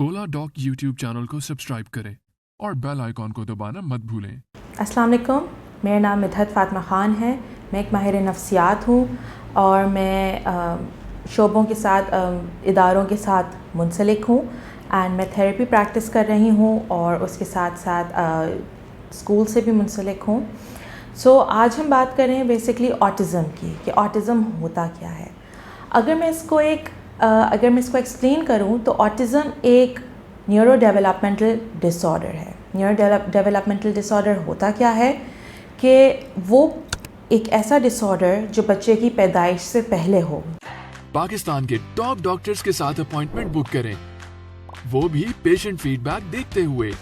ओला dock YouTube channel को subscribe करें और बेल आइकॉन को दबाना मत भूलें। अस्सलाम वालेकुम, मेरा नाम मिदहत फ़ातिमा ख़ान है। मैं एक माहिर नफ्सियात हूँ और मैं शोबों के साथ इदारों के साथ मुंसलिक हूँ एंड मैं थेरेपी प्रैक्टिस कर रही हूँ और उसके साथ साथ स्कूल से भी मुंसलिक हूँ। सो आज हम बात कर रहे हैं बेसिकली ऑटिज़म की कि ऑटिज़म होता क्या है। अगर मैं इसको एक्सप्लेन करूँ तो ऑटिज़म एक न्यूरो डेवलपमेंटल डिसऑर्डर है। न्यूरो डेवलपमेंटल डिसऑर्डर होता क्या है कि वो एक ऐसा डिसऑर्डर जो बच्चे की पैदाइश से पहले हो। पाकिस्तान के टॉप डॉक्टर्स के साथ अपॉइंटमेंट बुक करें, वो भी पेशेंट फीडबैक देखते हुए।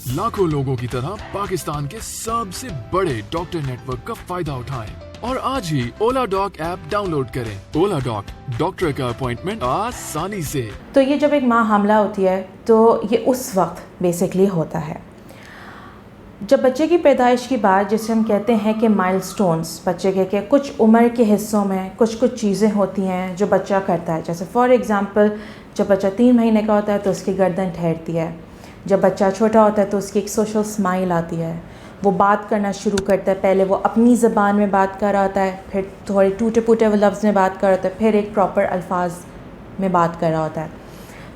लाखों लोगों की तरह पाकिस्तान के सबसे बड़े डॉक्टर नेटवर्क का फायदा उठाएं और आज ही ओला डॉक ऐप डाउनलोड करें। ओला डॉक, डॉक्टर का अपॉइंटमेंट आसानी से। तो ये जब एक माँ हामला होती है तो ये उस वक्त बेसिकली होता है जब बच्चे की पैदाइश के बाद, जिसे हम कहते हैं कि माइलस्टोन्स, बच्चे के कुछ उम्र के हिस्सों में कुछ चीज़ें होती हैं जो बच्चा करता है। जैसे फॉर एग्ज़ाम्पल जब बच्चा 3 महीने का होता है तो उसकी गर्दन ठहरती है। जब बच्चा छोटा होता है तो उसकी एक सोशल स्माइल आती है, वो बात करना शुरू करता है। पहले वो अपनी ज़बान में बात कर रहा होता है, फिर थोड़े टूटे फूटे लफ्ज़ में बात कर रहा होता है, फिर एक प्रॉपर अल्फाज में बात कर रहा होता है।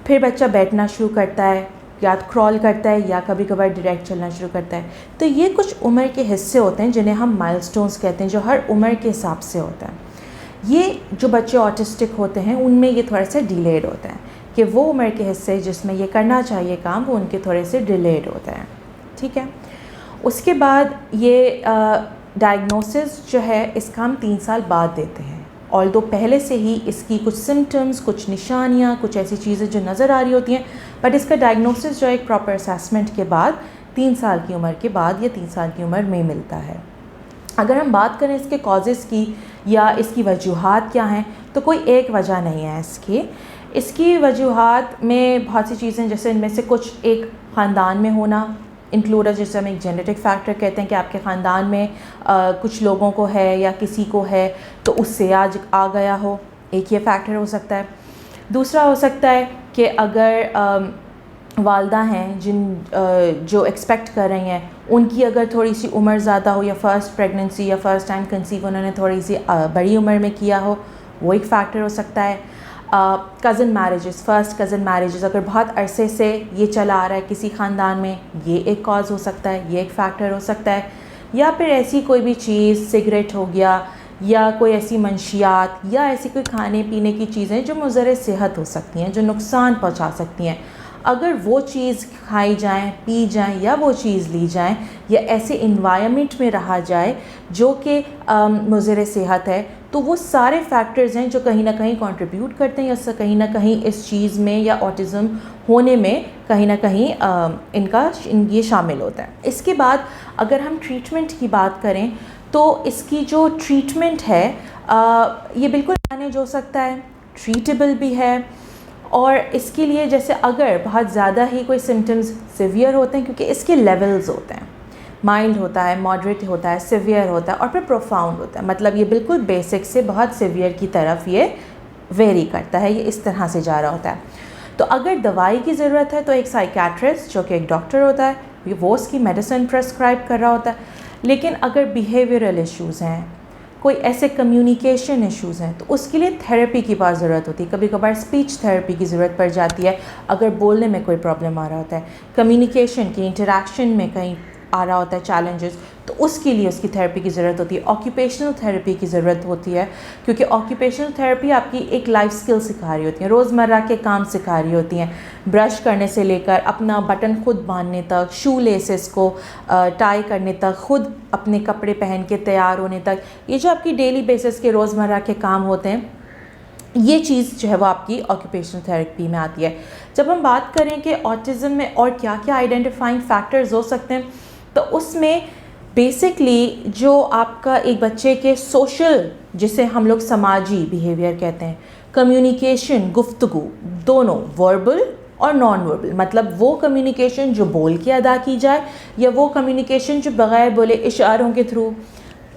फिर बच्चा बैठना शुरू करता है, या क्रॉल करता है या कभी कभार डायरेक्ट चलना शुरू करता है। तो ये कुछ उम्र के हिस्से होते हैं जिन्हें हम माइलस्टोन्स कहते हैं, जो हर उम्र के हिसाब से होता है। ये जो बच्चे ऑटिस्टिक होते हैं उनमें ये थोड़ा सा डिलेड होता है कि वो उम्र के हिस्से जिसमें ये करना चाहिए काम, वो उनके थोड़े से डिलेड होते हैं। ठीक है, उसके बाद ये डायग्नोसिस जो है इसका हम 3 साल बाद देते हैं। ऑल्दो पहले से ही इसकी कुछ सिम्टम्स, कुछ निशानियाँ, कुछ ऐसी चीज़ें जो नज़र आ रही होती हैं, बट इसका डायग्नोसिस जो है एक प्रॉपर असेसमेंट के बाद 3 साल की उम्र के बाद या 3 साल की उम्र में मिलता है। अगर हम बात करें इसके कॉजेज़ की या इसकी वजूहात क्या हैं, तो कोई एक वजह नहीं है इसकी वजूहात में बहुत सी चीज़ें, जैसे इनमें से कुछ एक ख़ानदान में होना इंक्लूड है, जिसे हम एक जेनेटिक फैक्टर कहते हैं कि आपके ख़ानदान में कुछ लोगों को है या किसी को है तो उससे आज आ गया हो, एक ये फैक्टर हो सकता है। दूसरा हो सकता है कि अगर वालदा हैं जो एक्सपेक्ट कर रही हैं, उनकी अगर थोड़ी सी उम्र ज़्यादा हो या फ़र्स्ट प्रेगनेंसी या फ़र्स्ट टाइम कंसीव उन्होंने थोड़ी सी बड़ी उम्र में किया हो, वो एक फ़ैक्टर हो सकता है। Cousin marriages, first cousin marriages अगर बहुत अरसे से ये चला आ रहा है किसी ख़ानदान में, ये एक कॉज़ हो सकता है, ये एक फैक्टर हो सकता है। या फिर ऐसी कोई भी चीज़, सिगरेट हो गया या कोई ऐसी मंशियात या ऐसी कोई खाने पीने की चीज़ें जो मुज़र सेहत हो सकती हैं, जो नुकसान पहुंचा सकती हैं, अगर वो चीज़ खाई जाएं, पी जाएं या वो चीज़ ली जाएं या ऐसे इन्वायरमेंट में रहा जाए जो कि मुज़र सेहत है, तो वो सारे फैक्टर्स हैं जो कहीं ना कहीं कंट्रीब्यूट करते हैं या कहीं ना कहीं इस चीज़ में या ऑटिज़म होने में कहीं ना कहीं ये शामिल होता है। इसके बाद अगर हम ट्रीटमेंट की बात करें तो इसकी जो ट्रीटमेंट है ये बिल्कुल मैनेज हो सकता है, ट्रीटेबल भी है। और इसके लिए जैसे अगर बहुत ज़्यादा ही कोई सिम्टम्स सिवियर होते हैं, क्योंकि इसके लेवल्स होते हैं, माइल्ड होता है, मॉडरेट होता है, सिवियर होता है और फिर प्रोफाउंड होता है। मतलब ये बिल्कुल बेसिक से बहुत सिवियर की तरफ ये वेरी करता है, ये इस तरह से जा रहा होता है। तो अगर दवाई की ज़रूरत है तो एक साइकेट्रिस्ट जो कि एक डॉक्टर होता है, वो उसकी मेडिसिन प्रेस्क्राइब कर रहा होता है। लेकिन अगर बिहेवियरल इश्यूज़ हैं, कोई ऐसे कम्युनिकेशन इश्यूज़ हैं, तो उसके लिए थेरेपी की बहुत ज़रूरत होती है। कभी कभार स्पीच थेरेपी की ज़रूरत पड़ जाती है अगर बोलने में कोई प्रॉब्लम आ रहा होता है, कम्युनिकेशन की इंटरेक्शन में कहीं आ रहा होता है चैलेंजेस, तो उसके लिए उसकी थेरेपी की ज़रूरत होती है। ऑक्यूपेशनल थेरेपी की ज़रूरत होती है, क्योंकि ऑक्यूपेशनल थेरेपी आपकी एक लाइफ स्किल सिखा रही होती है, रोज़मर्रा के काम सिखा रही होती हैं, ब्रश करने से लेकर अपना बटन खुद बांधने तक, शू लेसेस को टाई करने तक, खुद अपने कपड़े पहन के तैयार होने तक, ये जो आपकी डेली बेसिस के रोज़मर्रा के काम होते हैं, ये चीज़ जो है वो आपकी ऑक्यूपेशनल थेरेपी में आती है। जब हम बात करें कि ऑटिज़म में और क्या क्या आइडेंटिफाइंग फैक्टर्स हो सकते हैं, तो उसमें बेसिकली जो आपका एक बच्चे के सोशल, जिसे हम लोग समाजी बिहेवियर कहते हैं, कम्युनिकेशन, गुफ्तगू, दोनों वर्बल और नॉन वर्बल, मतलब वो कम्युनिकेशन जो बोल के अदा की जाए या वो कम्युनिकेशन जो बग़ैर बोले इशारों के थ्रू,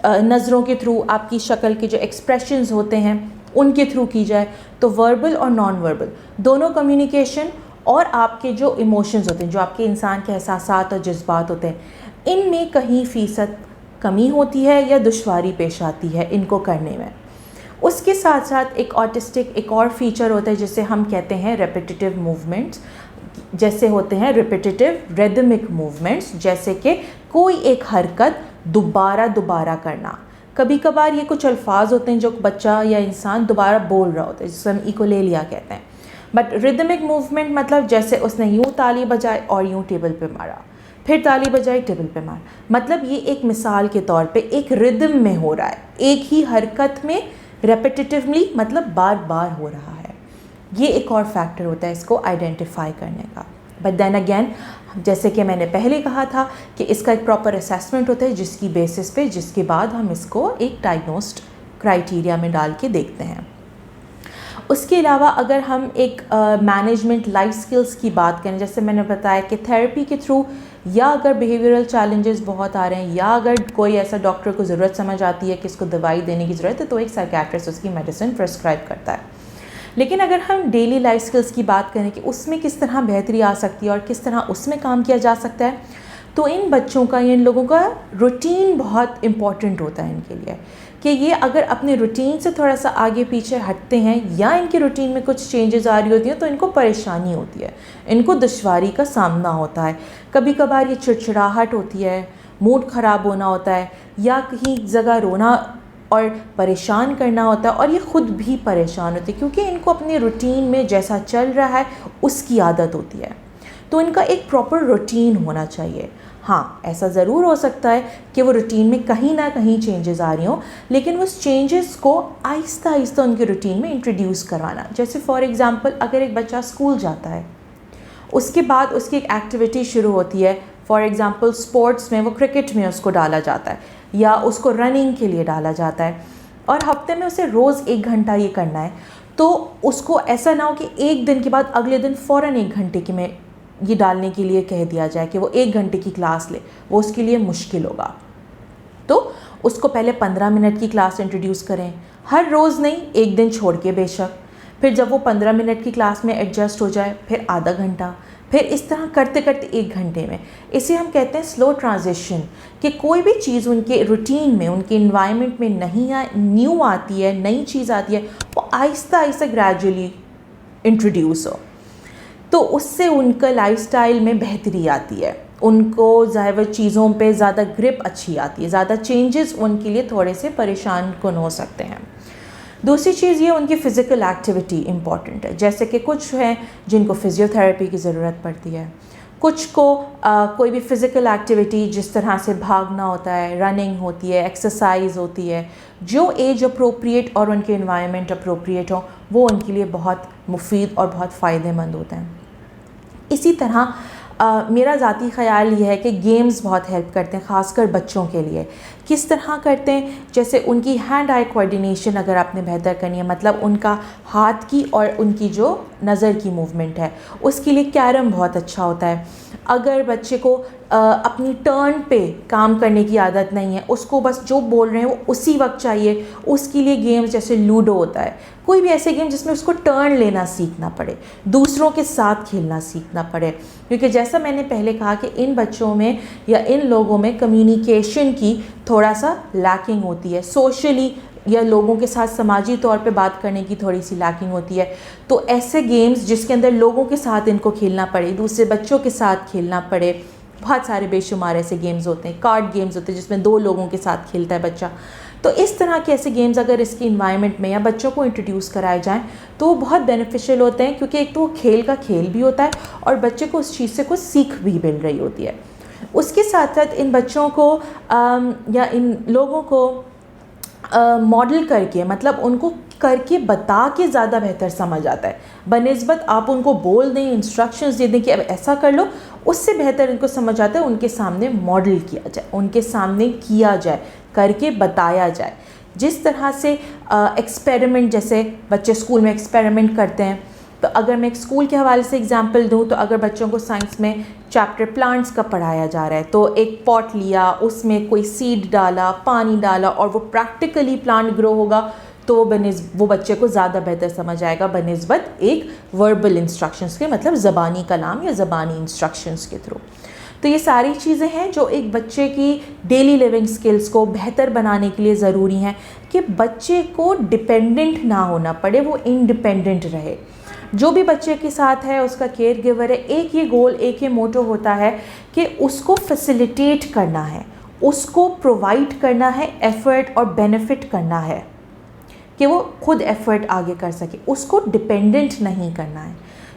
नज़रों के थ्रू, आपकी शक्ल के जो एक्सप्रेशंस होते हैं उनके थ्रू की जाए, तो वर्बल और नॉन वर्बल दोनों कम्युनिकेशन और आपके जो इमोशंस होते हैं, जो आपके इंसान के एहसासात और जज्बात होते हैं, इनमें कहीं फ़ीसद कमी होती है या दुश्वारी पेश आती है इनको करने में। उसके साथ साथ एक ऑटिस्टिक एक और फीचर होता है जिसे हम कहते हैं रेपिटेटिव मूवमेंट्स, जैसे होते हैं रिपीटेटिव रिदमिक मूवमेंट्स, जैसे कि कोई एक हरकत दोबारा दोबारा करना। कभी कभार ये कुछ अल्फाज होते हैं जो बच्चा या इंसान दोबारा बोल रहा होता है, जिसे हम इकोलेलिया कहते हैं। बट रिदमिक मूवमेंट मतलब जैसे उसने यूँ ताली बजाई और यूँ टेबल पे मारा, फिर ताली बजाई टेबल पे मारा, मतलब ये एक मिसाल के तौर पे एक रिदम में हो रहा है, एक ही हरकत में रेपिटेटिवली, मतलब बार बार हो रहा है। ये एक और फैक्टर होता है इसको आइडेंटिफाई करने का। बट देन अगेन, जैसे कि मैंने पहले कहा था कि इसका एक प्रॉपर असेसमेंट होता है जिसकी बेसिस पे, जिसके बाद हम इसको एक डायग्नोस्ड क्राइटेरिया में डाल के देखते हैं। उसके अलावा अगर हम एक मैनेजमेंट लाइफ स्किल्स की बात करें, जैसे मैंने बताया कि थेरेपी के थ्रू, या अगर बिहेवियरल चैलेंजेस बहुत आ रहे हैं, या अगर कोई ऐसा डॉक्टर को ज़रूरत समझ आती है कि इसको दवाई देने की ज़रूरत है, तो एक साइकियाट्रिस्ट उसकी मेडिसिन प्रिस्क्राइब करता है। लेकिन अगर हम डेली लाइफ स्किल्स की बात करें कि उसमें किस तरह बेहतरी आ सकती है और किस तरह उसमें काम किया जा सकता है, तो इन बच्चों का, इन लोगों का रूटीन बहुत इम्पॉर्टेंट होता है इनके लिए, कि ये अगर अपने रूटीन से थोड़ा सा आगे पीछे हटते हैं या इनके रूटीन में कुछ चेंजेस आ रही होती हैं, तो इनको परेशानी होती है, इनको दुश्वारी का सामना होता है। कभी कभार ये चिड़चिड़ाहट होती है, मूड ख़राब होना होता है, या कहीं जगह रोना और परेशान करना होता है, और ये ख़ुद भी परेशान होती है क्योंकि इनको अपने रूटीन में जैसा चल रहा है उसकी आदत होती है। तो इनका एक प्रॉपर रूटीन होना चाहिए। हाँ, ऐसा ज़रूर हो सकता है कि वो रूटीन में कहीं ना कहीं चेंजेस आ रही हों, लेकिन उस चेंजेस को आहिस्ता आहिस्ता उनके रूटीन में इंट्रोड्यूस करवाना। जैसे फॉर एग्ज़ाम्पल, अगर एक बच्चा स्कूल जाता है, उसके बाद उसकी एक एक्टिविटी शुरू होती है, फॉर एग्ज़ाम्पल स्पोर्ट्स में, वो क्रिकेट में उसको डाला जाता है या उसको रनिंग के लिए डाला जाता है, और हफ्ते में उसे रोज़ 1 घंटा ये करना है, तो उसको ऐसा ना हो कि एक दिन के बाद अगले दिन फ़ौरन 1 घंटे की में ये डालने के लिए कह दिया जाए कि वो 1 घंटे की क्लास ले, वो उसके लिए मुश्किल होगा। तो उसको पहले 15 मिनट की क्लास इंट्रोड्यूस करें, हर रोज़ नहीं, एक दिन छोड़ के बेशक। फिर जब वो 15 मिनट की क्लास में एडजस्ट हो जाए, फिर आधा घंटा, फिर इस तरह करते करते 1 घंटे में। इसे हम कहते हैं स्लो ट्रांजिशन, कि कोई भी चीज़ उनके रूटीन में, उनके इन्वायरमेंट में न्यू आती है, नई चीज़ आती है, वो आहिस्ता आहिस्ता ग्रेजुअली इंट्रोड्यूस हो, तो उससे उनका लाइफस्टाइल में बेहतरी आती है, उनको ज़ाहिर चीज़ों पे ज़्यादा ग्रिप अच्छी आती है, ज़्यादा चेंजेस उनके लिए थोड़े से परेशान कन हो सकते हैं। दूसरी चीज़ ये, उनकी फ़िज़िकल एक्टिविटी इम्पॉर्टेंट है। जैसे कि कुछ हैं जिनको फ़िज़ियोथेरेपी की ज़रूरत पड़ती है, कुछ को कोई भी फ़िज़िकल एक्टिविटी जिस तरह से भागना होता है, रनिंग होती है, एक्सरसाइज होती है, जो एज अप्रोप्रिएट और उनके इन्वायरमेंट अप्रोप्रिएट हो, वो उनके लिए बहुत मुफीद और बहुत फ़ायदेमंद होता है। इसी तरह मेरा ज़ाती ख़याल ये है कि गेम्स बहुत हेल्प करते हैं, ख़ासकर बच्चों के लिए। किस तरह करते हैं? जैसे उनकी हैंड आई कोऑर्डिनेशन अगर आपने बेहतर करनी है, मतलब उनका हाथ की और उनकी जो नज़र की मूवमेंट है, उसके लिए कैरम बहुत अच्छा होता है। अगर बच्चे को अपनी टर्न पे काम करने की आदत नहीं है, उसको बस जो बोल रहे हैं वो उसी वक्त चाहिए, उसके लिए गेम्स जैसे लूडो होता है, कोई भी ऐसे गेम जिसमें उसको टर्न लेना सीखना पड़े, दूसरों के साथ खेलना सीखना पड़े। क्योंकि जैसा मैंने पहले कहा कि इन बच्चों में या इन लोगों में कम्युनिकेशन की थोड़ा सा लैकिंग होती है, सोशली या लोगों के साथ समाजी तौर पे बात करने की थोड़ी सी लैकिंग होती है। तो ऐसे गेम्स जिसके अंदर लोगों के साथ इनको खेलना पड़े, दूसरे बच्चों के साथ खेलना पड़े, बहुत सारे बेशुमार ऐसे गेम्स होते हैं, कार्ड गेम्स होते हैं जिसमें 2 लोगों के साथ खेलता है बच्चा। तो इस तरह के ऐसे गेम्स अगर इसके इन्वायरमेंट में या बच्चों को इंट्रोड्यूस कराए जाएं तो वो बहुत बेनिफिशियल होते हैं, क्योंकि एक तो वो खेल का खेल भी होता है और बच्चे को उस चीज़ से कुछ सीख भी मिल रही होती है। उसके साथ साथ इन बच्चों को या इन लोगों को मॉडल करके, मतलब उनको करके बता के ज़्यादा बेहतर समझ आता है, बनिस्बत आप उनको बोल दें, इंस्ट्रक्शंस दे दें कि अब ऐसा कर लो, उससे बेहतर इनको समझ आता है उनके सामने मॉडल किया जाए, उनके सामने किया जाए, करके बताया जाए। जिस तरह से एक्सपेरिमेंट, जैसे बच्चे स्कूल में एक्सपेरिमेंट करते हैं, तो अगर मैं एक स्कूल के हवाले से एग्जांपल दूं, तो अगर बच्चों को साइंस में चैप्टर प्लांट्स का पढ़ाया जा रहा है, तो एक पॉट लिया, उसमें कोई सीड डाला, पानी डाला और वो प्रैक्टिकली प्लांट ग्रो होगा, तो वो बच्चे को ज़्यादा बेहतर समझ आएगा बनिस्बत एक वर्बल इंस्ट्रक्शंस के, मतलब ज़बानी कलाम या ज़बानी इंस्ट्रक्शंस के थ्रू। तो ये सारी चीज़ें हैं जो एक बच्चे की डेली लिविंग स्किल्स को बेहतर बनाने के लिए ज़रूरी हैं कि बच्चे को डिपेंडेंट ना होना पड़े, वो इंडिपेंडेंट रहे। जो भी बच्चे के साथ है उसका केयर गिवर है, एक ये गोल, एक ये मोटो होता है कि उसको फैसिलिटेट करना है, उसको प्रोवाइड करना है, एफ़र्ट और बेनिफिट करना है कि वो खुद एफ़र्ट आगे कर सके, उसको डिपेंडेंट नहीं करना है।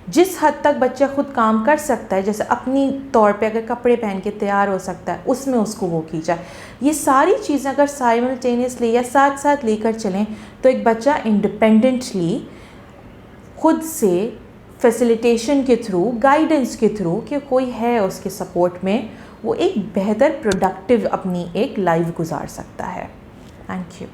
जिस हद तक बच्चा खुद काम कर सकता है, जैसे अपनी तौर पे अगर कपड़े पहन के तैयार हो सकता है, उसमें उसको वो की जाए। ये सारी चीज़ें अगर साइमल्टेनियसली या साथ साथ लेकर चलें तो एक बच्चा इंडिपेंडेंटली खुद से फैसिलिटेशन के थ्रू, गाइडेंस के थ्रू कि कोई है उसके सपोर्ट में, वो एक बेहतर प्रोडक्टिव अपनी एक लाइफ गुजार सकता है। Thank you.